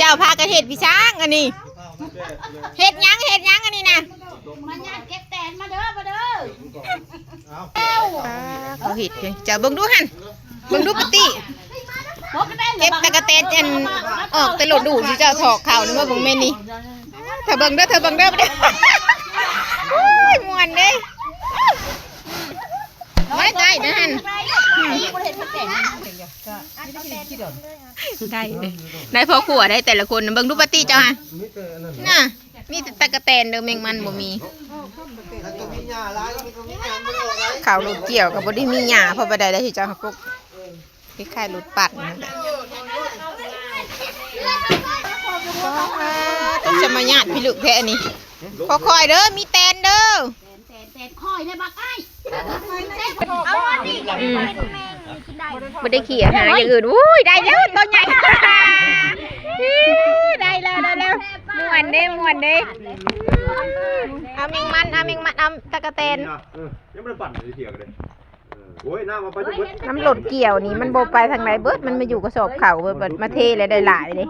จ้าพากระเห็ดพี่ช้างอันนี้เห็ดยังอันนี้นะมันญาติเก็บแตนมาเด้อเขาเห็ดเจ้าเบิ่งดูหันเบิ่งดูปฏิเก็บตะกะเตนอันออกแต่หลดดูสิเจ้าถอกเข่านี่ว่าเบิ่งแม่นี่เธอเบิ่งเด้อโอ้ยม่วนเด้ไม่ได้นะฮันได้พอขัวได้แต่ละคนเบิ่งดูปฏิเจ้าฮะน่ะมีแต่ตะกะแตนเด้อแมงมันบ่มีข่าวรถเกี่ยวกับบ่ได้มีหญ้าเพราะบ่ได้ได้ที่เจ้าฮักกุ๊กคล้ายๆรถปัดนั่นแหละต้องจะมาญาติพี่ลึกแท้นี่ค่อยๆเด้อมีแตนเด้อแตนค่อยได้บักไอ้เอาอันนี้บ่ได้ขี่หาอย่างอื่นอุ้ยได้แล้วตัวใหญ่ได้แล้วม่วนเด้เอาแมงมันเอาตะกะแตนยังไม่ได้ปั่นเลยเถียงเลยโอ้ยน้ำมาไปทุกน้ำหลดเกี่ยวนี่มันโบไปทางไหนเบิดมันมาอยู่กระสอบเข่าเบิดมาเทเลยได้หลายเลย